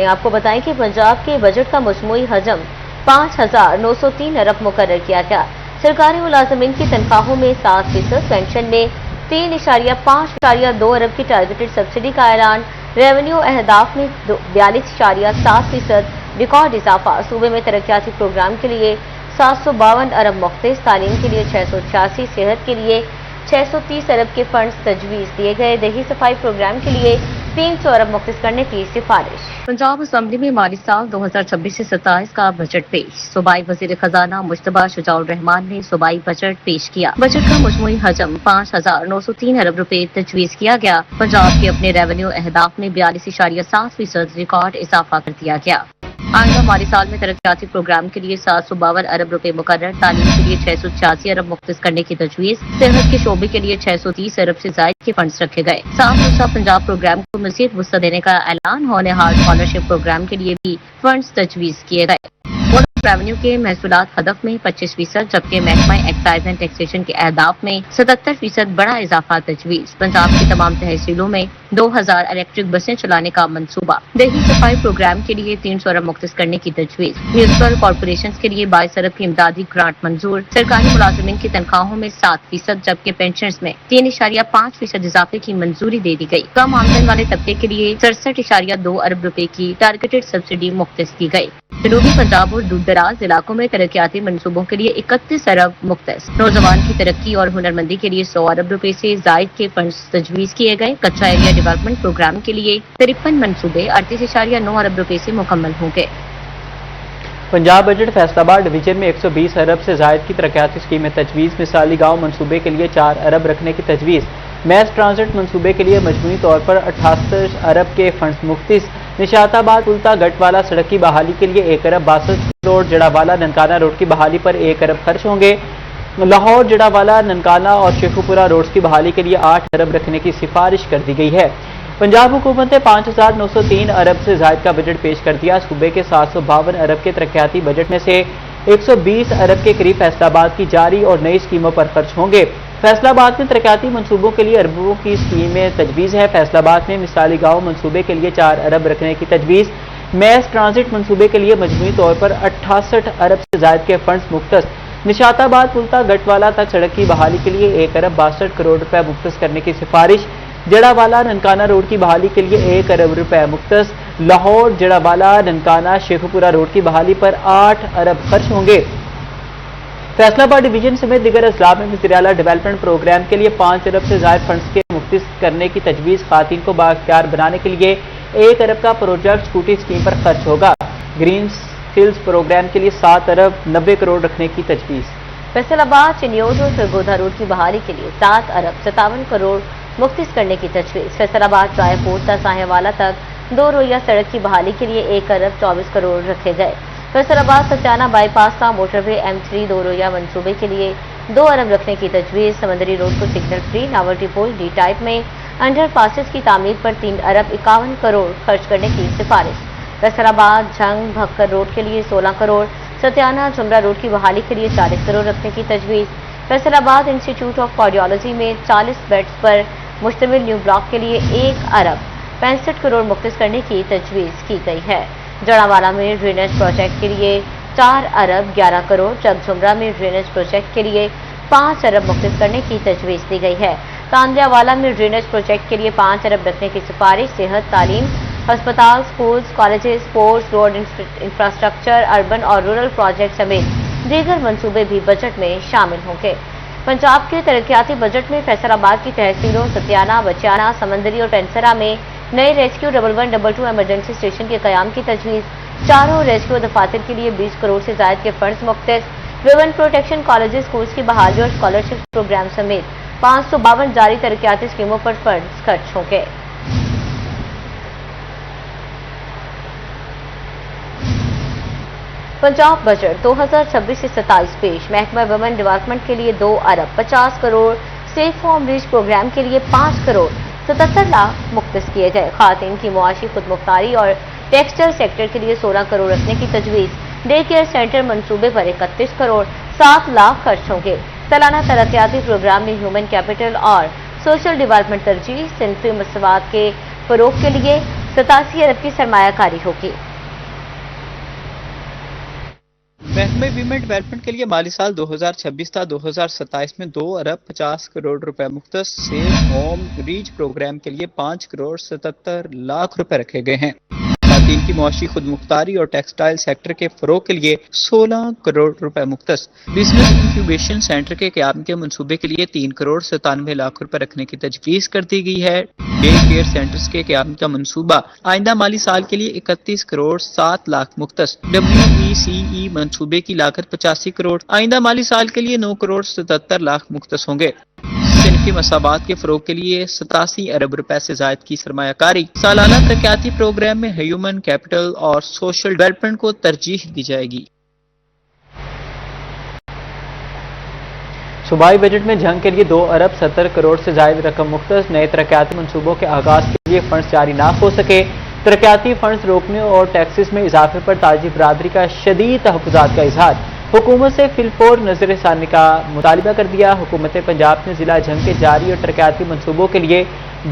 آپ کو بتائیں کہ پنجاب کے بجٹ کا مجموعی حجم 5,903 ارب مقرر کیا گیا۔ سرکاری ملازمین کی تنخواہوں میں 7%، پینشن میں 3.5.2 ارب کی ٹارگیٹڈ سبسڈی کا اعلان، ریونیو اہداف میں 42.7% ریکارڈ اضافہ، صوبے میں ترقیاتی پروگرام کے لیے 752 ارب مختص، تعلیم کے لیے 686، صحت کے لیے 630 ارب کے فنڈز تجویز دیے گئے، دیہی صفائی پروگرام کے لیے 300 ارب مختص کرنے کی سفارش۔ پنجاب اسمبلی میں مالی سال 2026 سے 27 کا بجٹ پیش، صوبائی وزیر خزانہ مجتبیٰ شجاع الرحمان نے صوبائی بجٹ پیش کیا۔ بجٹ کا مجموعی حجم 5,903 ارب روپے تجویز کیا گیا۔ پنجاب کے اپنے ریونیو اہداف میں 42.7% ریکارڈ اضافہ کر دیا گیا۔ آئندہ مالی سال میں ترقیاتی پروگرام کے لیے 752 ارب روپے مقرر، تعلیم کے لیے 686 ارب مختص کرنے کی تجویز، صحت کے شعبے کے لیے 630 ارب سے زائد کے فنڈز رکھے گئے۔ صاف ستھرا پنجاب پروگرام کو مزید وسعت دینے کا اعلان، ہونہار اسکالرشپ پروگرام کے لیے بھی فنڈز تجویز کیے گئے۔ ریونیو کے محصولات ہدف میں 25%، جبکہ محکمہ ایکسائز اینڈ ٹیکسیشن کے اہداف میں 77% بڑا اضافہ تجویز۔ پنجاب کی تمام تحصیلوں میں 2000 الیکٹرک بسیں چلانے کا منصوبہ، دیہی صفائی پروگرام کے لیے 300 ارب مختص کرنے کی تجویز، میونسپل کارپوریشنز کے لیے 22 ارب کی امدادی گرانٹ منظور، سرکاری ملازمین کی تنخواہوں میں 7%، جبکہ پینشنز میں 3.5% اضافے کی منظوری دے دی گئی۔ کم آمدن والے طبقے کے لیے 67.2 ارب روپے کی ٹارگیٹڈ سبسڈی مختص کی گئی۔ جنوبی پنجاب اور دور دراز علاقوں میں ترقیاتی منصوبوں کے لیے 31 ارب مختص، نوجوان کی ترقی اور ہنرمندی کے لیے 100 ارب روپے سے زائد کے فنڈز تجویز کیے گئے۔ کچا ایریا ڈیولپمنٹ پروگرام کے لیے 53 منصوبے 38.9 ارب روپے سے مکمل ہوں گے۔ پنجاب بجٹ فیصل آباد ڈویژن میں 120 ارب سے زائد کی ترقیاتی اسکیمیں تجویز، مثالی گاؤں منصوبے کے لیے 4 ارب رکھنے کی تجویز، میس ٹرانزٹ منصوبے کے لیے مجموعی طور پر 68 ارب کے فنڈز مختص، نشاط آباد پلتا گٹ والا سڑک کی بحالی کے لیے 1 ارب 62 کروڑ، جڑا والا ننکانہ روڈ کی بحالی پر 1 ارب خرچ ہوں گے۔ لاہور جڑا والا ننکانہ اور شیخوپورہ روڈز کی بحالی کے لیے 8 ارب رکھنے کی سفارش کر دی گئی ہے۔ پنجاب حکومت نے 5,903 ارب سے زائد کا بجٹ پیش کر دیا۔ صوبے کے 752 ارب کے ترقیاتی بجٹ میں سے 120 ارب کے قریب فیصل آباد کی جاری اور نئی اسکیموں پر خرچ ہوں گے۔ فیصل آباد میں ترقیاتی منصوبوں کے لیے اربوں کی اسکیمیں تجویز ہے۔ فیصل آباد میں مثالی گاؤں منصوبے کے لیے 4 ارب رکھنے کی تجویز، میس ٹرانزٹ منصوبے کے لیے مجموعی طور پر 68 ارب سے زائد کے فنڈز مختص، نشاط آباد پلتا گٹ والا تک سڑک کی بحالی کے لیے 1 ارب 62 کروڑ روپے مختص کرنے کی سفارش، جڑا والا ننکانہ روڈ کی بحالی کے لیے 1 ارب روپے مختص، لاہور جڑا والا ننکانہ شیخوپورہ روڈ کی بحالی پر 8 ارب خرچ ہوں گے۔ فیصل آباد ڈویژن سمیت دیگر اضلاع میں وزیر اعلیٰ ڈیولپمنٹ پروگرام کے لیے 5 ارب سے زائد فنڈز کے مختص کرنے کی تجویز، خواتین کو بااختیار بنانے کے لیے 1 ارب کا پروجیکٹ اسکوٹی اسکیم پر خرچ ہوگا۔ گرین سکلز پروگرام کے لیے 7 ارب 90 کروڑ رکھنے کی تجویز۔ فیصل آباد چنیوٹ اور سرگودا روڈ کی بحالی کے لیے 7 ارب 57 کروڑ مختص کرنے کی تجویز۔ فیصل آباد رائے پور تا ساہے والا تک 2 رویہ سڑک کی بحالی کے لیے 1 ارب 24 کروڑ رکھے گئے۔ فیصل آباد سچانہ بائی پاس کا موٹر وے M3 2 رویہ منصوبے کے لیے 2 ارب رکھنے کی تجویز۔ سمندری روڈ کو سگنل فری ناولٹی پول ڈی ٹائپ میں انڈر پاسز کی تعمیر پر 3 ارب 51 کروڑ خرچ کرنے کی سفارش۔ فیصل آباد جھنگ بھکر روڈ کے لیے 16 کروڑ، ستیانہ جمرہ روڈ کی بحالی کے لیے 40 کروڑ رکھنے کی تجویز۔ فیصل آباد انسٹیٹیوٹ آف کارڈیالوجی میں 40 بیڈز پر مشتمل نیو بلاک کے لیے 1 ارب 65 کروڑ مختص کرنے کی تجویز کی گئی ہے۔ جڑاوالا میں ڈرینیج پروجیکٹ کے لیے 4 ارب 11 کروڑ، چک جمرہ میں ڈرینیج پروجیکٹ کے لیے 5 ارب مختص کرنے کی تجویز دی گئی ہے۔ تاندیا والا میں ڈرینیج پروجیکٹ کے لیے 5 ارب رکھنے کی سفارش۔ صحت، تعلیم، ہسپتال، schools, colleges, sports, road infrastructure, urban اور رورل پروجیکٹ سمیت دیگر منصوبے بھی بجٹ میں شامل ہوں گے۔ پنجاب کے ترقیاتی بجٹ میں فیصل آباد کی تحصیلوں ستیانہ، بچیانہ، سمندری اور پینسرا میں نئے ریسکیو 1122 ایمرجنسی اسٹیشن کے قیام کی تجویز، چاروں ریسکیو دفاتر کے لیے 20 کروڑ سے زائد کے فنڈز مختص، ویمن پروٹیکشن کالجز، سکولز کی بحالی اور اسکالرشپ پروگرام سمیت 552 جاری ترقیاتی اسکیموں پر فنڈز خرچ ہوں گے۔ پنجاب بجٹ 2026 سے 27 پیش، محکمہ ویمن ڈیولپمنٹ کے لیے 2 ارب 50 crore, safe home reach program کے لیے 5 کروڑ 77 لاکھ مختص کیے گئے۔ خواتین کی معاشی خود مختاری اور ٹیکسٹائل سیکٹر کے لیے 16 کروڑ رکھنے کی تجویز۔ ڈے کیئر سینٹر منصوبے پر 31 کروڑ 7 لاکھ خرچ ہوں گے۔ سالانہ ترقیاتی پروگرام میں ہیومن کیپٹل اور سوشل ڈیولپمنٹ ترجیح، صنفی مساوات کے فروغ کے لیے 87 अरब की सरमाया कारी होगी। महकमे वीमेन डेवलपमेंट के लिए माली साल 2026 था 2027 में 2 अरब 50 करोड़ रुपए मुख्तस सेफ होम रीच प्रोग्राम के लिए 5 करोड़ 77 लाख रुपए रखे गए हैं। खातन की मुआशी खुद मुख्तारी और टेक्सटाइल सेक्टर के फरोग के लिए 16 करोड़ रुपए मुख्तस। बिजनेस इंक्यूबेशन सेंटर के क़याम के मंसूबे के लिए 3 करोड़ 97 लाख रुपए रखने की तजवीज़ कर दी गई है। डे केयर सेंटर्स के क़याम का मंसूबा आइंदा माली साल के लिए 31 करोड़ 7 लाख मुख्तस। WECE मंसूबे की लागत 85 करोड़, आइंदा माली साल के लिए 9 करोड़ 77 लाख मुख्तस होंगे। सिनफी मसाबात के फरोग के लिए 87 अरब रुपए से जायद की सरमायाकारी। सालाना तरक्याती प्रोग्राम में ह्यूमन कैपिटल और सोशल डेवलपमेंट को तरजीह दी जाएगी। सूबाई बजट में जंग के लिए 2 अरब 70 करोड़ से जायद रकम मुख्तस। नए तरक्याती मनसूबों के आगाज के लिए फंड्स जारी ना हो सके। तरक्याती फंड्स रोकने और टैक्सेस में इजाफे पर ताजी बरादरी का शदीद तहफ़्फ़ुज़ात का इजहार। हुकूमत से फिलफोर नजरसानी का मुतालबा कर दिया। हुकूमत पंजाब ने जिला जंग के जारी और तरक्याती मनसूबों के लिए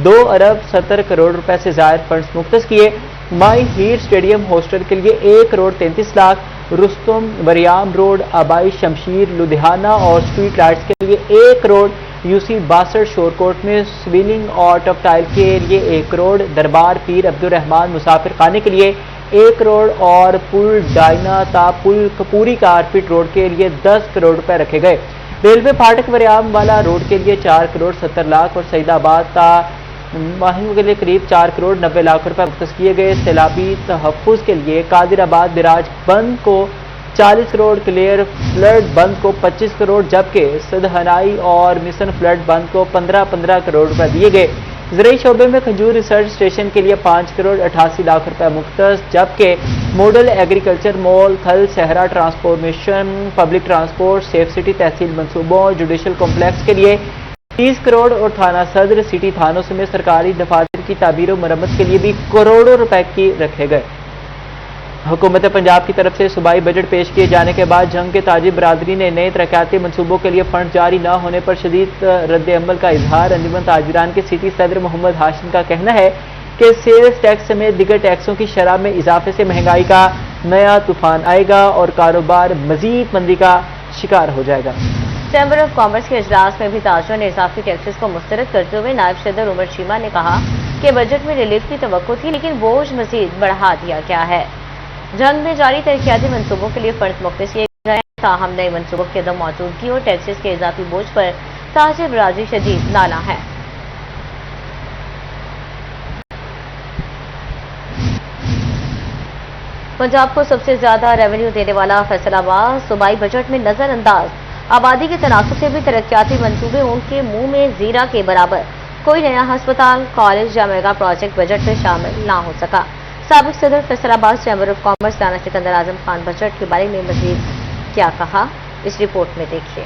2 अरब 70 करोड़ रुपए से जायद फंड्स मुख्तस किए। माई हीर स्टेडियम हॉस्टल के लिए 1 करोड़ 33 लाख, रुस्तम बरियाम रोड आबाई शमशीर लुधियाना और स्ट्रीट लाइट्स के लिए 1 करोड़, यूसी बासठ शोरकोट में स्विलिंग और टफ टाइल के लिए 1 करोड़, दरबार पीर अब्दुर्रहमान मुसाफिर खाने के लिए 1 करोड़ और पुल डायना ता पुल कपूरी कारपेट रोड के लिए 10 करोड़ रुपए रखे गए। रेलवे फाटक वरियाम वाला रोड के लिए 4 करोड़ 70 लाख और सईदाबाद ता माहिम के लिए करीब 4 करोड़ 90 लाख रुपए मुख्तस किए गए। सैलाबी तहफ़्फ़ुज़ के लिए कादिराबाद बिराज बंद को 40 करोड़, क्लियर फ्लड बंद को 25 करोड़, जबकि सदहनाई और मिशन फ्लड बंद को 15-15 करोड़ रुपए दिए गए। ज़राई शोबे में खजूर रिसर्च स्टेशन के लिए 5 करोड़ 88 लाख रुपए मुख्तस, जबकि मॉडल एग्रीकल्चर मॉल, थल सहरा transformation, public transport, safe city तहसील मनसूबों, जुडिशल कॉम्प्लेक्स के लिए 30 करोड़ और थाना सदर सिटी थानों समेत सरकारी दफातर की तामीर और मरम्मत के लिए भी करोड़ों रुपए की रखे गए। हुकूमत पंजाब की तरफ से सूबाई बजट पेश किए जाने के बाद जंग के ताजी बरादरी ने नए तरक्याती मनसूबों के लिए फंड जारी न होने पर शदीद रद्द अमल का इजहार। अंजुमन ताजिरान के सिटी सदर मोहम्मद हाशिम का कहना है कि सेल्स टैक्स समेत दिगर टैक्सों की शरह में इजाफे से महंगाई का नया तूफान आएगा और कारोबार मजीद मंदी का शिकार हो जाएगा। चैम्बर ऑफ कॉमर्स के इजलास में भी ताजरों ने इजाफी टैक्सेस को मुस्तरद करते हुए नायब सदर उमर चीमा ने कहा कि बजट में रिलीफ की तवक्को थी, लेकिन बोझ मजीद बढ़ा दिया गया है। जंग में जारी तरक्याती मनसूबों के लिए फंड मुख्तस किए गए, ताहम नए मनसूबों की अदम मौजूदगी और टैक्सेस के इजाफी बोझ पर ताजे बरादरी शदीद नाला है। पंजाब को सबसे ज्यादा रेवेन्यू देने वाला फैसलाबाद सूबाई बजट में नजरअंदाज। आबादी के तनासुब से भी तरक्याती मंसूबे उनके मुंह में जीरा के बराबर। कोई नया हस्पताल, कॉलेज या मेगा प्रोजेक्ट बजट में शामिल ना हो सका। साबिक सदर Faisalabad chamber of commerce Rana Sikandar Azam Khan budget के बारे में मजीद क्या कहा, इस रिपोर्ट में देखिए।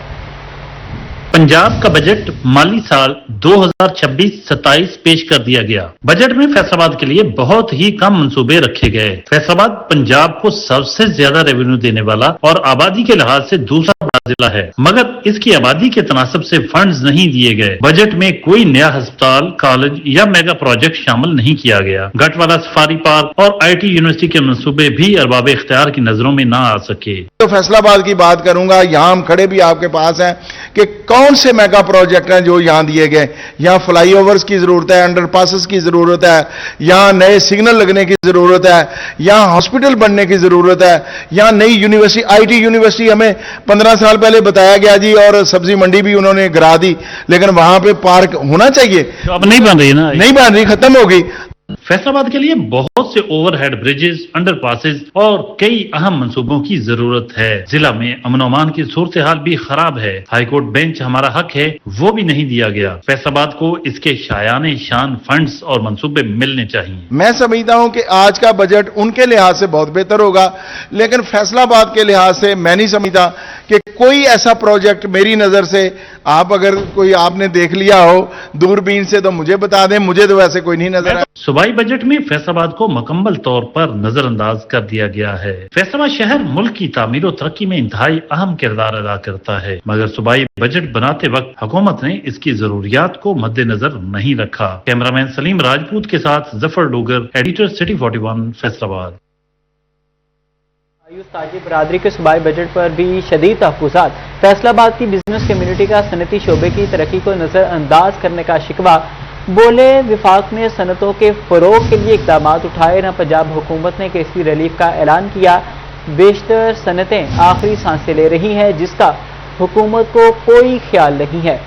पंजाब का बजट माली साल 2026-27 पेश कर दिया गया। बजट में फैसलाबाद के लिए बहुत ही कम मंसूबे रखे गए। फैसलाबाद पंजाब को सबसे ज्यादा रेवेन्यू देने वाला और आबादी के लिहाज से दूसरा बड़ा जिला है, मगर इसकी आबादी के तनासब से फंड्स नहीं दिए गए। बजट में कोई नया अस्पताल, कॉलेज या मेगा प्रोजेक्ट शामिल नहीं किया गया। गटवाला सफारी पार्क और IT यूनिवर्सिटी के मंसूबे भी अरबाब इख्तियार की नजरों में ना आ सके। तो फैसलाबाद की बात करूंगा, यहां हम खड़े भी आपके पास हैं कि कौन से मेगा प्रोजेक्ट हैं जो यहां दिए गए। यहां फ्लाईओवर्स की जरूरत है, अंडरपासेस की जरूरत है, यहां नए सिग्नल लगने की जरूरत है, यहां हॉस्पिटल बनने की जरूरत है, यहां नई यूनिवर्सिटी, IT यूनिवर्सिटी हमें 15 साल पहले बताया गया जी, और सब्जी मंडी भी उन्होंने गिरा दी, लेकिन वहां पे पार्क होना चाहिए, तो अब नहीं बन रही ना, नहीं बन रही, खत्म हो गई। फैसलाबाद के लिए बहुत से ओवरहेड ब्रिजेस, अंडरपासेस और कई अहम मंसूबों की जरूरत है। जिला में अमन अमान की सूरत हाल भी खराब है। हाईकोर्ट बेंच हमारा हक है, वो भी नहीं दिया गया। फैसलाबाद को इसके शायाने शान फंड्स और मंसूबे मिलने चाहिए। मैं समझता हूं कि आज का बजट उनके लिहाज से बहुत बेहतर होगा, लेकिन फैसलाबाद के लिहाज से मैं नहीं समझता कि कोई ऐसा प्रोजेक्ट मेरी नजर से, आप अगर कोई आपने देख लिया हो दूरबीन से तो मुझे बता दें, मुझे तो वैसे कोई नहीं नजर आया। सूबाई बजट में फैसलाबाद को मुकम्मल तौर पर नजरअंदाज कर दिया गया है। फैसलाबाद शहर मुल्क की तामीर और तरक्की में इंतहाई अहम किरदार अदा करता है, मगर सूबाई बजट बनाते वक्त हुकूमत ने इसकी जरूरियात को मद्देनजर नहीं रखा। कैमरामैन सलीम राजपूत के साथ जफर डोगर, एडिटर सिटी 41 फैसलाबाद। मायूस ताजिर बरादरी के सूबाई बजट पर भी शदीद तहफ़्फ़ुज़ात। फैसलाबाद की बिजनेस कम्युनिटी का सनती शोबे की तरक्की को नज़रअंदाज करने का शिकवा। बोले विफाक ने सनतों के फ़रोग़ के लिए इक़दाम उठाए, न पंजाब हुकूमत ने केसी रिलीफ का ऐलान किया। बेशतर सनतें आखिरी सांसें ले रही हैं, जिसका हुकूमत को कोई ख्याल नहीं है।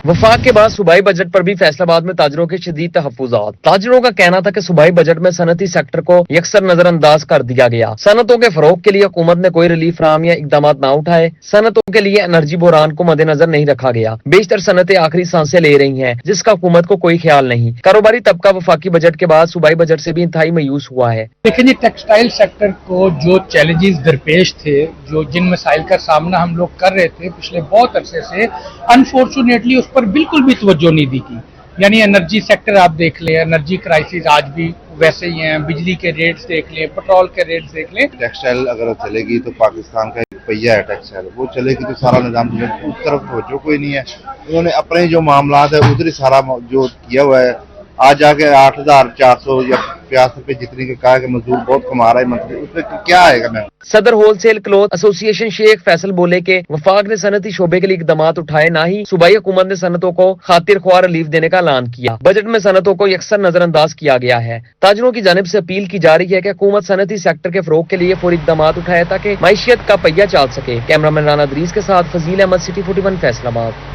वफाक के बाद सूबाई बजट पर भी फैसलाबाद में ताजरों के शदीद तहफ़्फ़ुज़ात। ताजरों का कहना था कि सूबाई बजट में सनती सेक्टर को यकसर नजरअंदाज कर दिया गया। सनतों के फरोग के लिए हुकूमत ने कोई रिलीफ फराहम या इकदाम न उठाए। सनतों के लिए एनर्जी बहरान को मद्देनजर नहीं रखा गया। बेशतर सनतें आखिरी सांसें ले रही हैं, जिसका हुकूमत को कोई ख्याल नहीं। कारोबारी तबका वफाकी बजट के बाद सूबाई बजट से भी इंतहाई मायूस हुआ है। देखिए, टेक्सटाइल सेक्टर को जो चैलेंजेस दरपेश थे, जो जिन मसाइल का सामना हम लोग कर रहे थे पिछले बहुत अरसे से, अनफॉर्चुनेटली उस पर बिल्कुल भी तवज्जो नहीं दी गई। यानी एनर्जी सेक्टर आप देख लें, एनर्जी क्राइसिस आज भी वैसे ही हैं, बिजली के रेट्स देख लें, पेट्रोल के रेट्स देख लें। टेक्सटाइल अगर चलेगी तो पाकिस्तान का एक पहिया है टेक्सटाइल, वो चलेगी तो सारा निजाम चलेगा। उस तरफ तवज्जो कोई नहीं है। उन्होंने अपने जो मामलात है उधर ही सारा जो किया हुआ है। आज जाके 8,400 या 50 रुपए जितने के कहा कि मजदूर बहुत कमा रहा है मंथली, उसमें क्या आएगा? मैं Saddar wholesale cloth association Sheikh Faisal बोले के वफाक ने सनती शोबे के लिए इकदाम उठाए, ना ही सूबाई हुकूमत ने सनतों को खातिर ख्वाह रिलीफ देने का ऐलान किया। बजट में सनतों को यकसर नजरअंदाज किया गया है। ताजरों की जानिब से अपील की जा रही है कि हुकूमत सनती सेक्टर के फरोग के लिए फौरी इकदाम उठाए ताकि मैशियत का पहिया चल सके। कैमरामैन राना दरीज के साथ फजील अहमद, सिटी 41 फैसलाबाद।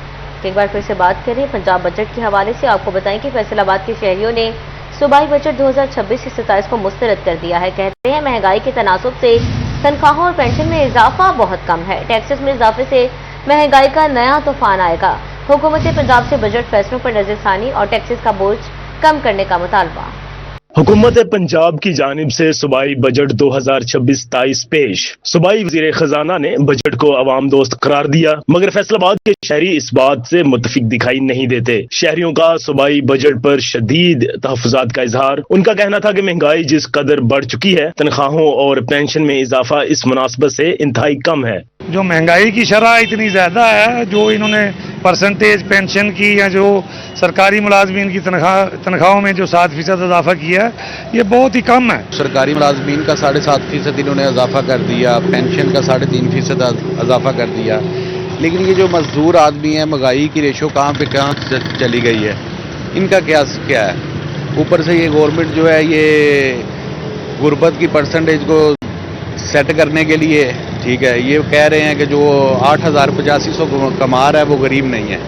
एक बार फिर से बात करें पंजाब बजट के हवाले से, आपको बताएं कि फैसलाबाद के शहरियों ने सूबाई बजट 2026 से 27 को मुस्तरद कर दिया है। कहते हैं महंगाई के तनासुब से तनख्वाहों और पेंशन में इजाफा बहुत कम है। टैक्सेस में इजाफे से महंगाई का नया तूफान आएगा। हुकूमत पंजाब से बजट फैसलों पर नजरसानी और टैक्सेस का बोझ कम करने का मुतालबा। हुकूमत पंजाब की जानिब से सूबाई बजट 2026-27 पेश। सूबाई वज़ीर खजाना ने बजट को अवाम दोस्त करार दिया, मगर फैसलाबाद के शहरी इस बात से मुत्तफिक दिखाई नहीं देते। शहरियों का सूबाई बजट पर शदीद तहफ़्फ़ुज़ात का इजहार। उनका कहना था कि महंगाई जिस कदर बढ़ चुकी है, तनख्वाहों और पेंशन में इजाफा इस मुनासबत से इंतहाई कम है। जो महंगाई की शरह इतनी ज़्यादा है, जो इन्होंने परसेंटेज पेंशन की या जो सरकारी मुलाजमीन की तनख्वाहों में जो 7% इजाफा किया है, ये बहुत ही कम है। सरकारी मुलाजमीन का 7.5% इन्होंने इजाफा कर दिया, पेंशन का 3.5% इजाफा कर दिया। लेकिन ये जो मजदूर आदमी है, महंगाई की रेशो कहाँ पे कहाँ चली गई है, इनका क्या है? ऊपर से ये गवर्नमेंट जो है ये गुर्बत की परसेंटेज को सेट करने के लिए, ठीक है, ये कह रहे हैं कि जो 8,8500 कमा रहा है वो गरीब नहीं है,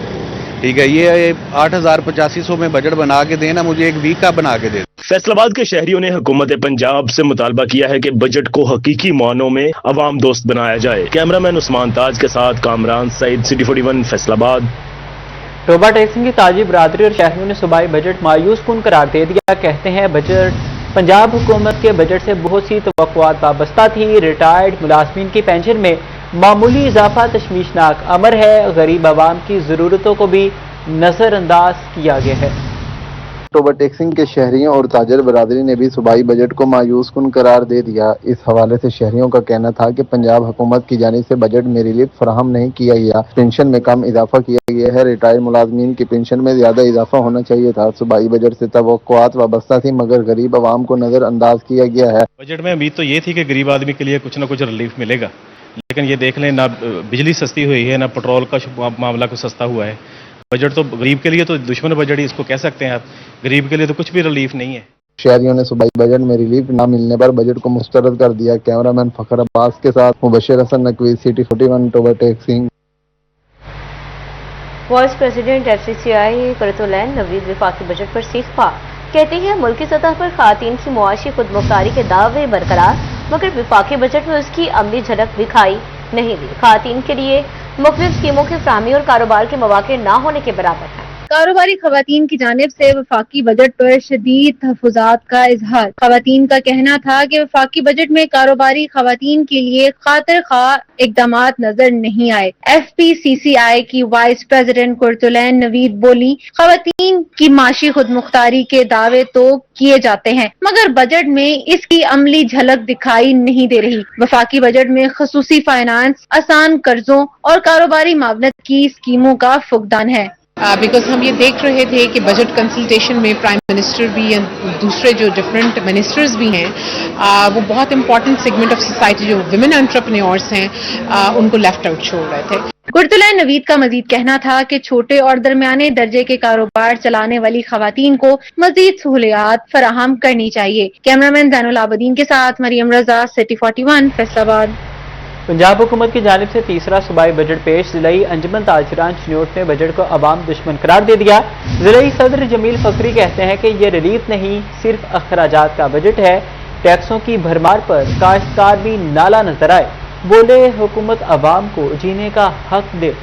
ठीक है। ये 8,8500 में बजट बना के देना, मुझे एक वीक का बना के दे। फैसलाबाद के शहरियों ने हुकूमत पंजाब से मुतालबा किया है कि बजट को हकीकी मानों में अवाम दोस्त बनाया जाए। कैमरामैन उस्मान ताज के साथ कामरान सईद, सिटी 41 फैसलाबाद। टोबा टैक्सिंग की ताजी बरादरी और शहरियों ने सूबाई बजट मायूस कुन करार दे दिया। कहते हैं बजट पंजाब हुकूमत के बजट से बहुत सी तवक्कुआत वाबस्ता थी। रिटायर्ड मुलाजमीन की पेंशन में मामूली इजाफा तशवीशनाक अमर है। गरीब आवाम की ज़रूरतों को भी नज़रअंदाज किया गया है। टोबा टैक्सिंग के शहरियों और ताजर बरादरी ने भी सूबाई बजट को मायूस कुन करार दे दिया। इस हवाले से शहरियों का कहना था कि पंजाब हुकूमत की जानिब से बजट में रिलीफ फराहम नहीं किया गया। पेंशन में कम इजाफा किया गया है। रिटायर्ड मुलाजमीन की पेंशन में ज्यादा इजाफा होना चाहिए था। सूबाई बजट से तवक्कुआत वाबस्ता थी, मगर गरीब आवाम को नजरअंदाज किया गया है। बजट में उम्मीद तो ये थी कि गरीब आदमी के लिए कुछ न कुछ रिलीफ मिलेगा, लेकिन ये देख लें, ना बिजली सस्ती हुई है, ना पेट्रोल का मामला कुछ सस्ता हुआ है। बजट तो गरीब के लिए तो दुश्मन बजट ही इसको कह सकते हैं आप। गरीब के लिए तो कुछ भी रिलीफ नहीं है। शहरियों ने सूबाई बजट में रिलीफ न मिलने पर बजट को मुस्तरद कर दिया। कैमरामैन फखर अब्बास के साथ Mubashir Hasan Naqvi, city 41 Toba Tek Singh. Vice president FCCI Qurratulain Naveed वफाकी बजट पर सीखा। कहते हैं मुल्की सतह पर खातिन की मुआशी खुदमुख्तारी के दावे बरकरार, मगर वफाकी बजट में उसकी अमली झलक दिखाई नहीं दी। खातिन के लिए मुख्तलिफ स्कीमों की फराहमी और कारोबार के मौके ना होने के बराबर है। कारोबारी खवातीन की जानिब से वफाकी बजट पर शदीद तहफ़्फ़ुज़ात का इजहार। खवातीन का कहना था कि वफाकी बजट में कारोबारी खवातीन के लिए खातिर खा इक़दामात नजर नहीं आए। FPCCI की वाइस प्रेसिडेंट कुर्तुलैन नवीद बोली, खवातीन की माशी खुदमुख्तारी के दावे तो किए जाते हैं मगर बजट में इसकी अमली झलक दिखाई नहीं दे रही। वफाकी बजट में खसूसी फाइनेंस, आसान कर्जों और कारोबारी मावनत की स्कीमों का फुकदान है। बिकॉज हम ये देख रहे थे कि बजट कंसल्टेशन में प्राइम मिनिस्टर भी या दूसरे जो डिफरेंट मिनिस्टर्स भी हैं वो बहुत इंपॉर्टेंट सेगमेंट ऑफ सोसाइटी जो विमेन एंटरप्रेन्योर्स हैं उनको लेफ्ट आउट छोड़ रहे थे। कुर्तुलैन नवीद का मजीद कहना था कि छोटे और दरमियाने दर्जे के कारोबार चलाने वाली खवातीन को मजीद सहूलियात फराहम करनी चाहिए। कैमरामैन ज़ैनुल आबदीन के साथ मरियम रजा, सिटी 41, फैसलाबाद। पंजाब हुकूमत की जानिब से तीसरा सूबाई बजट पेश। ज़िलाई अंजुमन ताजरान चिन्योट ने बजट को अवाम दुश्मन करार दे दिया। ज़िलाई सदर जमील फखरी कहते हैं कि ये रिलीफ नहीं, सिर्फ अखराजात का बजट है। टैक्सों की भरमार पर काश्तकार भी नाला नजर आए। बोले, हुकूमत अवाम को जीने का हक दे।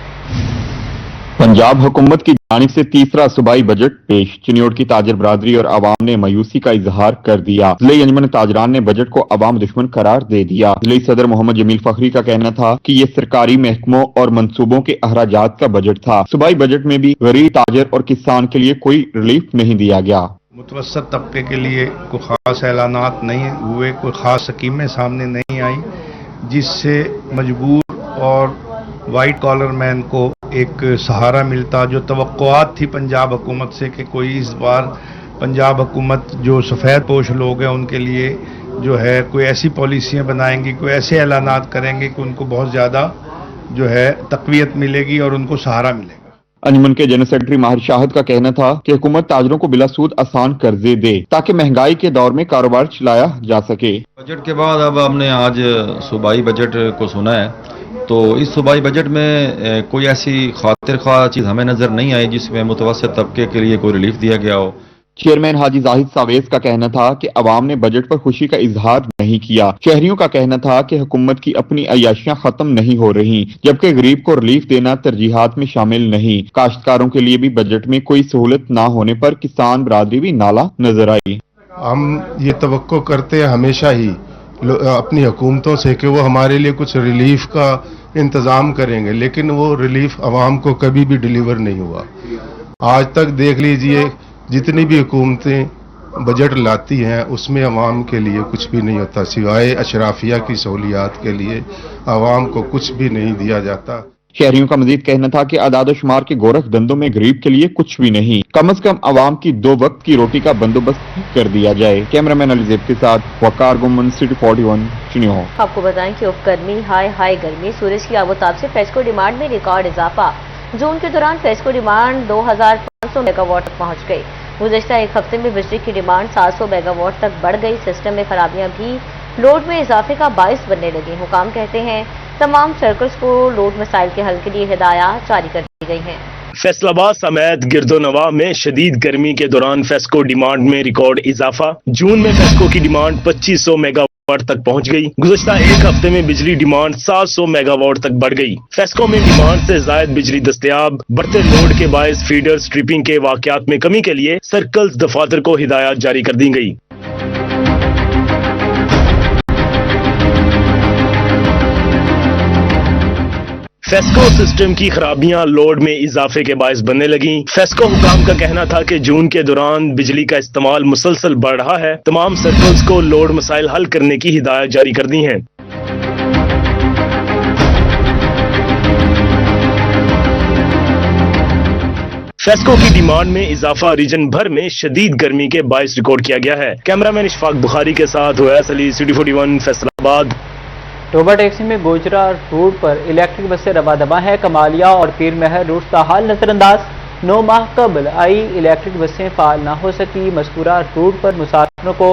पंजाब हुकूमत की जानिब से तीसरा सूबाई बजट पेश। चिन्योट की ताजर बरादरी और आवाम ने मायूसी का इजहार कर दिया। ज़िले अंजुमन ताजरान ने बजट को अवाम दुश्मन करार दे दिया। ज़िले सदर मोहम्मद जमील फखरी का कहना था कि ये सरकारी महकमों और मंसूबों के अखराजात का बजट था। सूबाई बजट में भी गरीब, ताजर और किसान के लिए कोई रिलीफ नहीं दिया गया। मुतवस्सत तबके के लिए कोई खास ऐलानात नहीं हुए, कोई खास स्कीमें सामने नहीं आई जिससे मजबूर और वाइट कॉलर मैन को एक सहारा मिलता। जो तवक्कुआत थी पंजाब हुकूमत से कि कोई इस बार पंजाब हुकूमत जो सफ़ेद पोश लोग हैं उनके लिए जो है कोई ऐसी पॉलिसियां बनाएंगी, कोई ऐसे ऐलानात करेंगे कि उनको बहुत ज़्यादा जो है तक़वियत मिलेगी और उनको सहारा मिलेगा। अंजुमन के जनरल सेक्रेटरी माहिर शाहिद का कहना था कि हुकूमत ताजरों को बिला सूद आसान कर्जे दे ताकि महंगाई के दौर में कारोबार चलाया जा सके। बजट के बाद अब हमने आज सूबाई बजट को सुना है, तो इस सूबाई बजट में कोई ऐसी खातिर ख्वाह चीज़ हमें नजर नहीं आई जिसमें मुतवस्सित तबके के लिए कोई रिलीफ दिया गया हो। चेयरमैन हाजी जाहिद सावेज का कहना था कि अवाम ने बजट पर खुशी का इजहार नहीं किया। शहरियों का कहना था कि हुकूमत की अपनी अयाशियां खत्म नहीं हो रही, जबकि गरीब को रिलीफ देना तरजीहात में शामिल नहीं। काश्तकारों के लिए भी बजट में कोई सहूलत ना होने पर किसान बरादरी भी नाला नजर आई। हम ये तवक्को करते हैं हमेशा ही अपनी हुकूमतों से कि वो हमारे लिए कुछ रिलीफ का इंतज़ाम करेंगे, लेकिन वो रिलीफ अवाम को कभी भी डिलीवर नहीं हुआ। आज तक देख लीजिए जितनी भी हुकूमतें बजट लाती हैं उसमें अवाम के लिए कुछ भी नहीं होता, सिवाय अशराफिया की सहूलियात के लिए अवाम को कुछ भी नहीं दिया जाता। शहरियों का मजीद कहना था कि आदाद शुमार के गोरख धंधों में गरीब के लिए कुछ भी नहीं, कम अज कम अवाम की 2 वक्त की रोटी का बंदोबस्त कर दिया जाए। कैमरामैन अलीजेब के साथ वकार गुमन, सिटी 41, चिन्योट। आपको बताएं कि उपकर्मी हाई गर्मी, सूरज की आबोताब से फेस्को डिमांड में रिकॉर्ड इजाफा। जून के दौरान फेस्को डिमांड 2500 मेगावाट तक पहुंच गई। गुज़श्ता एक हफ्ते में बिजली की डिमांड 700 मेगावाट तक बढ़ गई। सिस्टम में खराबियां भी लोड में इजाफे का बाइस बनने लगी। हुकाम कहते हैं तमाम सर्कल्स को लोड मसाइल के हल के लिए हिदायत जारी कर दी गई हैं। फैसलाबाद समेत गिरदोनवा में शदीद गर्मी के दौरान फेस्को डिमांड में रिकॉर्ड इजाफा। जून में फेस्को की डिमांड 2500 मेगावाट तक पहुंच गई। गुज़श्ता एक हफ्ते में बिजली डिमांड 700 मेगावाट तक बढ़ गई। फेस्को में डिमांड से जायद बिजली दस्तयाब। बढ़ते लोड के बायस फीडर स्ट्रिपिंग के वाकयात में कमी के लिए सर्कल्स दफातर को हिदायत जारी कर दी गई। फेस्को सिस्टम की खराबियां लोड में इजाफे के बायस बनने लगी। फेस्को हुकाम का कहना था कि जून के दौरान बिजली का इस्तेमाल मुसलसल बढ़ रहा है। तमाम सर्कल्स को लोड मसाइल हल करने की हिदायत जारी कर दी हैं। फेस्को की डिमांड में इजाफा रीजन भर में शदीद गर्मी के बायस रिकॉर्ड किया गया है। कैमरामैन इशफाक बुखारी के साथ हुआ Ali, city 41, Faisalabad. Toba taxi में गोजरा रूट पर इलेक्ट्रिक बसें रवा दवा है। कमालिया और पीर महर रूट का हाल नजरअंदाज। 9 माह कबल आई इलेक्ट्रिक बसें फाल ना हो सकी। मज़कूरा रूट पर मुसाफिरों को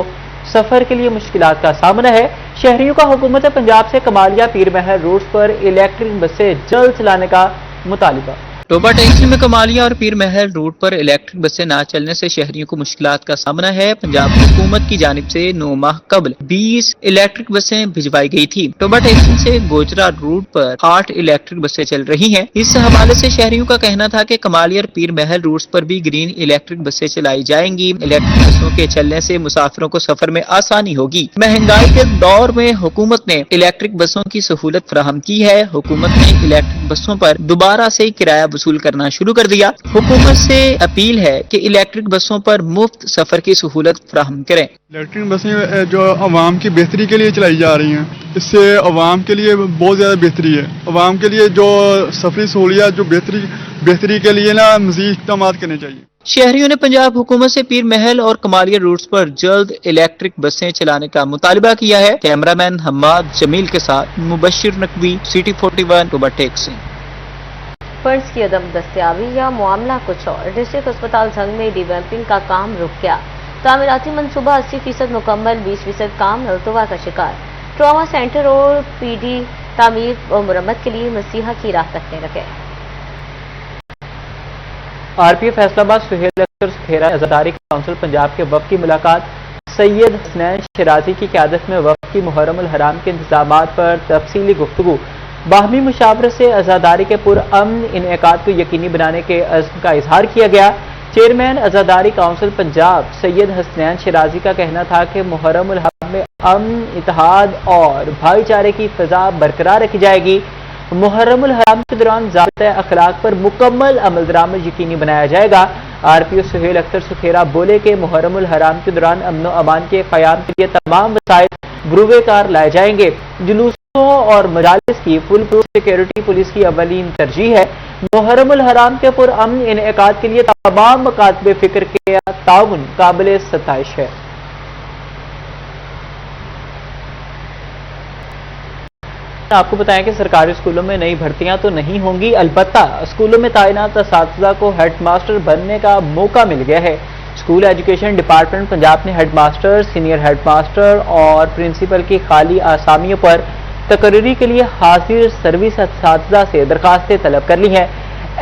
सफर के लिए मुश्किलात का सामना है। शहरियों का हुकूमत पंजाब से कमालिया पीर महर रूट पर इलेक्ट्रिक बसें जल्द चलाने का मुतालबा। टोबा टैक्सी में कमालिया और पीर महल रूट पर इलेक्ट्रिक बसें न चलने से शहरियों को मुश्किलात का सामना है। पंजाब हुकूमत की जानिब से 9 माह कबल 20 इलेक्ट्रिक बसें भिजवाई गई थी। टोबा टैक्सी से गोजरा रूट पर 8 इलेक्ट्रिक बसें चल रही हैं। इस हवाले से शहरियों का कहना था कि कमालिया और पीर महल रूट्स पर भी ग्रीन इलेक्ट्रिक बसें चलाई जाएंगी। इलेक्ट्रिक बसों के चलने से मुसाफिरों को सफर में आसानी होगी। महंगाई के दौर में हुकूमत ने इलेक्ट्रिक बसों की सहूलत फराहम की है। हुकूमत ने इलेक्ट्रिक बसों पर दोबारा से किराया वसूल करना शुरू कर दिया। हुकूमत से अपील है कि इलेक्ट्रिक बसों पर मुफ्त सफर की सहूलत फराहम करें। इलेक्ट्रिक बसें जो आवाम की बेहतरी के लिए चलाई जा रही हैं, इससे आवाम के लिए बहुत ज़्यादा बेहतरी है। आवाम के लिए जो सफरी सहूलियत जो बेहतरी के लिए ना मज़ीद इक़दाम करने चाहिए। शहरियों ने पंजाब हुकूमत से पीर महल और कमालिया रूट्स पर जल्द इलेक्ट्रिक बसें चलाने का मुतालबा किया है। कैमरामैन हम्माद जमील के साथ Mubashir Naqvi, city 41, Toba taxi. Funds की अदम दस्तियाबी या मामला कुछ और। डिस्ट्रिक्ट अस्पताल झंग में रिवैम्पिंग का काम रुक गया। तामीराती मनसूबा 80% मुकम्मल, 20% काम अल्तवा का शिकार। ट्रॉमा सेंटर और पीडी तामीर और मुरम्मत के लिए मसीहा की राह तकने लगे। आरपीएफ फैसलाबाद सुहेल अख्तर सुखेरा आज़ादारी काउंसिल पंजाब के वफ़द की मुलाकात। सैयद हसनैन शिराजी की क़यादत में वफ़द की मुहर्रम उल हराम के इंतजामात पर तफसीली गुफ्तगू। बाहमी मुशावरत से आज़ादारी के पुरअमन इनेकाद को यकीनी बनाने के अज़्म का इजहार किया गया। चेयरमैन आज़ादारी काउंसिल पंजाब सैयद हसनैन शिराजी का कहना था कि मुहर्रम उल हराम में अमन, इत्तेहाद और भाईचारे की फ़िज़ा बरकरार रखी जाएगी। मुहर्रम उल हराम के दौरान ज़ाबिता अखलाक पर मुकम्मल अमल दरामद यकीनी बनाया जाएगा। आरपीओ सुहेल अख्तर सुखेरा बोले कि मुहर्रम उल हराम के दौरान अमन व अमान के क़याम के लिए तमाम वसाइल बुरुए कार लाए जाएंगे। जुलूसों और मजालिस की फुल प्रूफ सिक्योरिटी पुलिस की अवलीन तरजीह है। मुहर्रम उल हराम के पुरअमन इनेकाद के लिए तमाम मकातबे फिक्र के ताउन काबिल सताइश है। आपको बताएं कि सरकारी स्कूलों में नई भर्तियां तो नहीं होंगी, अलबत्ता स्कूलों में तैनात असातिज़ा को हेडमास्टर बनने का मौका मिल गया है। स्कूल एजुकेशन डिपार्टमेंट पंजाब ने हेडमास्टर, सीनियर हेडमास्टर और प्रिंसिपल की खाली आसामियों पर तकर्री के लिए हाजिर सर्विस असातिज़ा से दरखास्तें तलब कर ली हैं।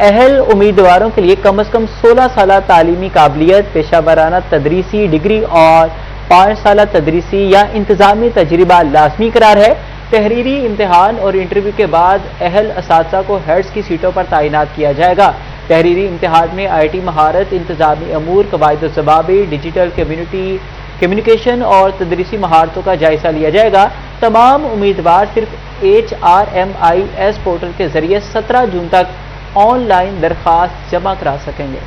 अहल उम्मीदवारों के लिए कम अज़ कम 16 साल तालीमी काबिलियत, पेशा वाराना तदरीसी डिग्री और 5 साल तदरीसी या इंतजामी तजर्बा लाजमी करार है। तहरीरी इम्तिहान और इंटरव्यू के बाद अहल असातिज़ा को हेड्स की सीटों पर तैनात किया जाएगा। तहरीरी इम्तिहान में IT महारत, इंतजामी अमूर, कवायद ज़वाबी, डिजिटल कम्युनिकेशन और तदरीसी महारतों का जायजा लिया जाएगा। तमाम उम्मीदवार सिर्फ HRMIS पोर्टल के जरिए 17 जून तक ऑनलाइन दरख्वास्त जमा करा सकेंगे।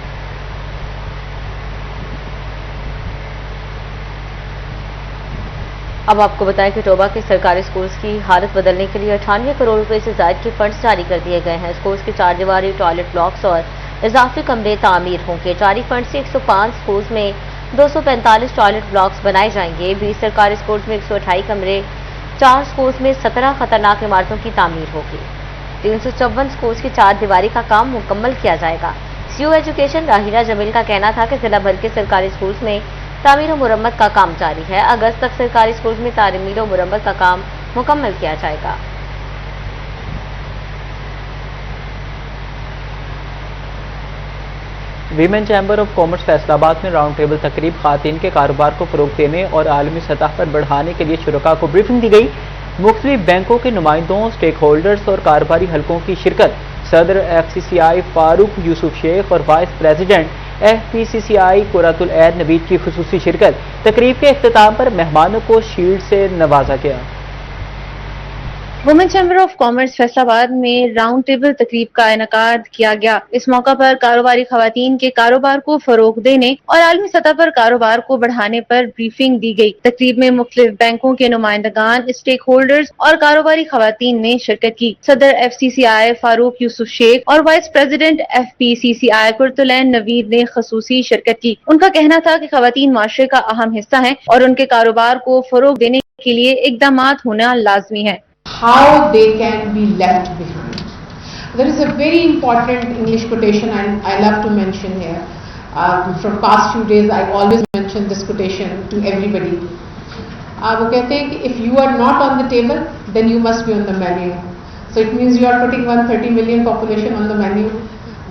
अब आपको बताएं कि टोबा के सरकारी स्कूल्स की हालत बदलने के लिए 98 करोड़ रुपए से ज्यादा के फंड्स जारी कर दिए गए हैं। स्कूल्स के 4 दीवारी टॉयलेट ब्लॉक्स और इजाफी कमरे तामीर होंगे। जारी फंड से 105 स्कूल्स में 245 टॉयलेट ब्लॉक्स बनाए जाएंगे। 20 सरकारी स्कूल्स में 128 कमरे, 4 स्कूल्स में 17 खतरनाक इमारतों की तामीर होगी। 354 स्कूल्स की 4 दीवारी का काम मुकम्मल किया जाएगा। सीओ एजुकेशन राहिला जमील का कहना था कि जिला भर के सरकारी स्कूल्स में तामीर और मुरम्मत का काम जारी है। अगस्त तक सरकारी स्कूल में तामीर और मुरम्मत का काम मुकम्मल किया जाएगा। Women chamber of commerce Faisalabad में राउंड टेबल तकरीब खातन के कारोबार को फरोग देने और आलमी सतह पर बढ़ाने के लिए शुरका को ब्रीफिंग दी गई। मुख्तलिफ बैंकों के नुमाइंदों, स्टेक होल्डर्स और कारोबारी हलकों की शिरकत। सदर FCCI फारूक यूसुफ शेख और वाइस प्रेसिडेंट FPCCI कुरातुल ऐन नवीद की खुसूसी शिरकत। तकरीब के इख्तिताम पर मेहमानों को शील्ड से नवाजा गया। Women chamber of commerce Faisalabad में राउंड टेबल तकरीब का इनेकाद किया गया। इस मौका पर कारोबारी खवातीन के कारोबार को फरोग देने और आलमी सतह पर कारोबार को बढ़ाने पर ब्रीफिंग दी गई। तकरीब में मुख्तलिफ बैंकों के नुमाइंदगान, स्टेक होल्डर्स और कारोबारी खवातीन ने शिरकत की। सदर FCCI फारूक यूसुफ शेख और वाइस प्रेसिडेंट FPCCI कुरातुल ऐन नवीद ने खसूसी शिरकत की। उनका कहना था कि खवातीन माशरे का अहम हिस्सा है और उनके कारोबार को फरोग देने के लिए इकदामात होना लाजमी है। How they can be left behind. There is a very important English quotation I love to mention here. From past few days I always mention this quotation to everybody. वो कहते हैं कि if you are not on the table, then you must be on the menu. So it means you are putting 130 million population on the menu.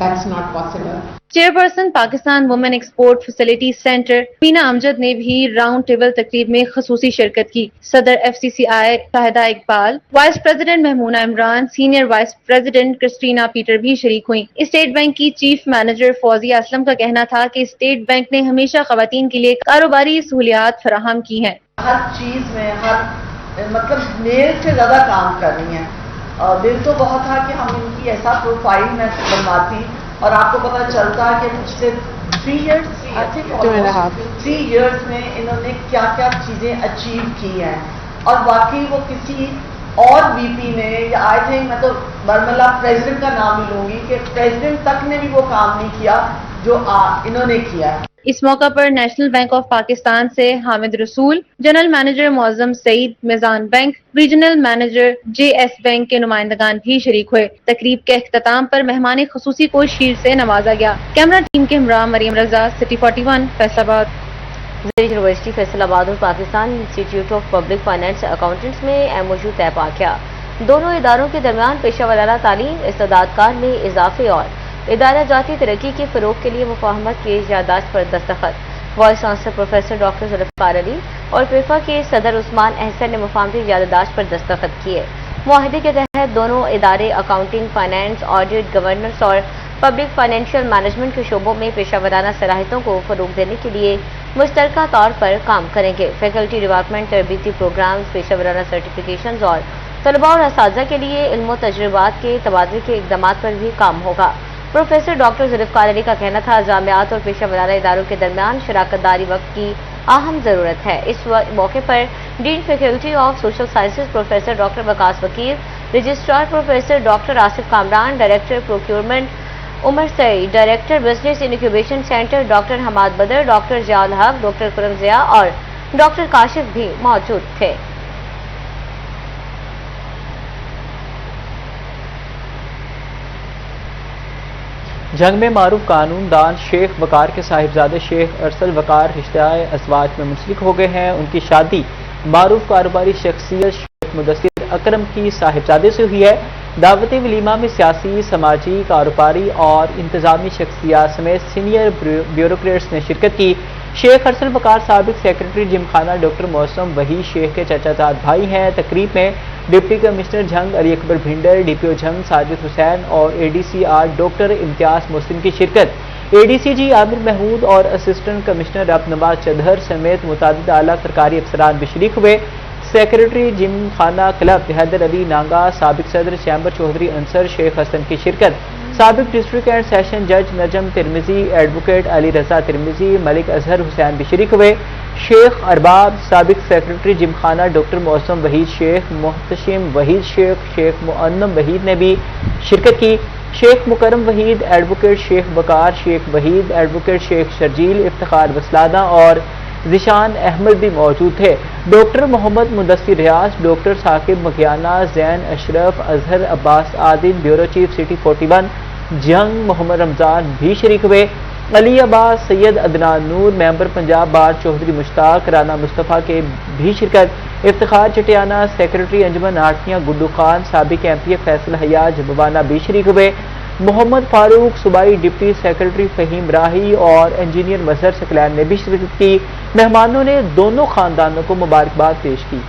that's not possible. Chairperson Pakistan women export facility centre Meena Amjad ने भी round table तकरीब में खसूसी शिरकत की। सदर FCCI Shahida Iqbal, vice president Maimoona Imran, senior vice president Christina Peter भी शरीक हुई। स्टेट बैंक की चीफ मैनेजर फौजिया असलम का कहना था कि स्टेट बैंक ने हमेशा खवातीन के लिए कारोबारी सहूलियात फराहम की हैं। हर चीज में मतलब मेल से ज्यादा काम कर रही हैं। दिल तो बहुत था कि हम इनकी ऐसा प्रोफाइल में बनवाती और आपको पता चलता कि पिछले 3 years में इन्होंने क्या क्या चीजें अचीव की हैं और वाकई वो किसी और VP ने या आई थिंक मैं तो बरमला प्रेसिडेंट का नाम ही लूंगी कि प्रेसिडेंट तक ने भी वो काम नहीं किया जो इन्होंने किया है। इस मौका पर नेशनल बैंक ऑफ पाकिस्तान से हामिद रसूल, general manager Moazzam Saeed, Meezan bank, regional manager JS bank के नुमाइंदगान भी शरीक हुए। तकरीब के अख्ताम पर मेहमान खसूसी को शील्ड से नवाजा गया। कैमरा टीम के हमरा मरियम रजा, सिटी 41, फैसलाबाद। यूनिवर्सिटी फैसलाबाद और Pakistan institute of public finance accountants में MOU तय पा गया। दोनों इदारों के दरमियान पेशा वराना तालीम, इस्तेदादकार में इजाफे और इदारा जाती तरक्की के फरोग के लिए मुफाहमत की यादाश्त पर दस्तखत। Vice chancellor professor doctor Zulfiqar Ali और पेफा के सदर उस्मान अहसन ने मुफाहमती यादाश्त पर दस्तखत किए। मुआहदे के तहत दोनों इदारे अकाउंटिंग, फाइनेंस, ऑडिट, गवर्नेंस और पब्लिक फाइनेंशियल मैनेजमेंट के शोबों में पेशा वराना सलाहियतों को फरोग देने के लिए मुश्तरका तौर पर काम करेंगे। फैकल्टी डेवलपमेंट, तरबीती प्रोग्राम्स, पेशा वराना सर्टिफिकेशन और तलबा और असातिज़ा के लिए इल्म व तजुर्बात के तबादले के इक़दाम पर भी काम होगा। प्रोफेसर डॉक्टर जुल्फ़िकार अली का कहना था जामियात और पेशा वराना इदारों के दरमियान शराकत दारी वक्त की अहम ज़रूरत है। इस मौके पर dean faculty of social sciences professor doctor Waqas Wakeel, registrar professor doctor Asif Kamran, director procurement Umar Saeed, director business incubation centre doctor Hammad Badar, doctor Ziaul हक, डॉक्टर खुरम जिया और डॉक्टर काशिफ भी मौजूद थे। जंग में मारूफ कानून दान शेख वकार के साहिबजादे शेख अरसल वकार रिश्ते अज़वाज में मुंसलिक हो गए हैं। उनकी शादी मारूफ कारोबारी शख्सियत शेख मुदस्सिर अकरम की साहिबजादे से हुई है। दावत वलीमा में सियासी, समाजी, कारोबारी और इंतजामी शख्सियात समेत सीनियर ब्यूरोक्रेट्स ने शिरकत की। शेख अरसल वकार साबिक सेक्रेटरी जिमखाना डॉक्टर मौसम वही शेख के चाचाजाद भाई हैं। तकरीब में deputy commissioner Jhang Ali Akbar Bhinder, DPO Jhang Sajid Hussain और ADCR डॉक्टर इम्तियाज मोहसिन की शिरकत। ADCG आमिर महमूद और असिस्टेंट कमिश्नर रबनवाज चौधर समेत मुतादिद आला सरकारी अफसरान भी शरीक हुए। सेक्रेटरी जिमखाना क्लब हैदर अली नांगा, साबिक सदर चैम्बर चौधरी अंसर शेख हसन की शिरकत। साबिक डिस्ट्रिक्ट एंड सेशन जज नजम तिरमिजी, एडवोकेट अली रजा तिरमिजी, मलिक अजहर हुसैन भी शरीक हुए। शेख अरबाब, साबिक सेक्रेटरी जिमखाना डॉक्टर मौसम वहीद शेख, मोहतशिम वहीद शेख, शेख मुअन्नम वहीद ने भी शिरकत की। शेख मुकरम वहीद, एडवोकेट शेख वकार, शेख वहीद, एडवोकेट शेख शर्जील, इफ्तिखार वसलाना और जिशान अहमद भी मौजूद थे। Doctor Mohammad Mudassir Riaz, doctor Saqib Makiyana, Zain Ashraf, Azhar Abbas Adil, bureau chief city 41, Jang Mohammad Ramzan भी शरीक हुए। अली अब्बास, सैयद अदनान नूर, मेंबर पंजाब बार चौधरी मुश्ताक, राना मुस्तफ़ा के भी शिरकत। इफ्तिखार चटियाना, सेक्रेटरी अंजुमन आठियाँ गुड्डू खान, साबिक MP फैसल हयाज बबाना भी शरीक हुए। मोहम्मद फारूक, सूबाई डिप्टी सेक्रेटरी फ़हीम राही और इंजीनियर मजहर सकलैन ने भी शिरकत की। मेहमानों ने दोनों खानदानों को मुबारकबाद पेश की।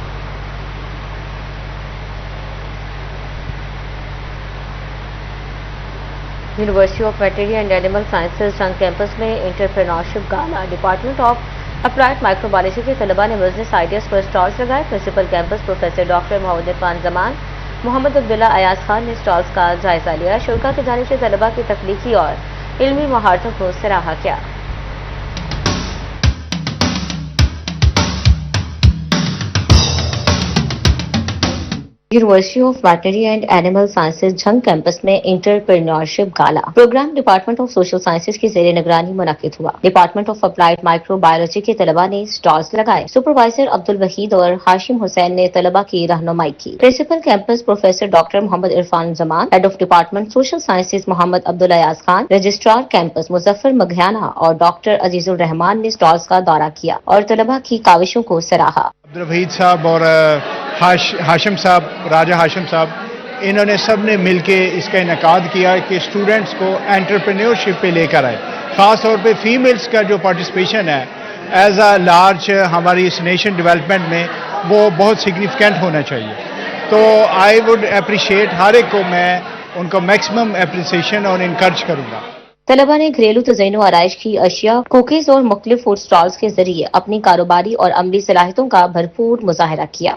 University of Veterinary and Animal Sciences Jhang campus में entrepreneurship gala. Department of applied microbiology के तलबा ने बिजनेस आइडियाज पर स्टॉल्स लगाए। Principal campus professor doctor Mohammad Irfan Zaman, Muhammad Abdullah Ayaz Khan ने स्टॉल्स का जायजा लिया। शुल्का की जानिब से तलबा की तकनीकी और इल्मी महारतों को सराहा किया। University of Veterinary and Animal Sciences Jhang campus में entrepreneurship gala program department of social sciences की ज़ेरे निगरानी मुनक्किद हुआ। डिपार्टमेंट ऑफ अप्लाइड माइक्रोबायोलॉजी के तलबा ने स्टॉल्स लगाए। सुपरवाइजर अब्दुल वहीद और हाशिम हुसैन ने तलबा की रहनुमाई की। Principal campus professor doctor Mohammad Irfan Zaman, head of department social sciences Mohammad Abdul Ayaz Khan, registrar campus Muzaffar मघियाना और डॉक्टर अजीजुर रहमान ने स्टॉल्स का दौरा किया और तलबा की काविशों को सराहा। अब्दुल वहीद साहब और हाशिम साहब, राजा हाशिम साहब انہوں نے سب نے مل کے اس کا انعقاد کیا کہ اسٹوڈنٹس کو انٹرپرینیورشپ پہ لے کر آئے. خاص طور پہ فیمیلز کا جو پارٹیسپیشن ہے ایز اے لارج ہماری اس نیشن ڈیولپمنٹ میں وہ بہت سگنیفیکنٹ ہونا چاہیے. تو آئی وڈ اپریشیٹ ہر ایک کو میں ان کو میکسیمم اپریسیشن اور انکریج کروں گا. طلبہ نے گھریلو تزئین و آرائش کی اشیاء، کوکیز اور مختلف فوڈ سٹالز کے ذریعے اپنی کاروباری اور عملی صلاحیتوں کا بھرپور مظاہرہ کیا.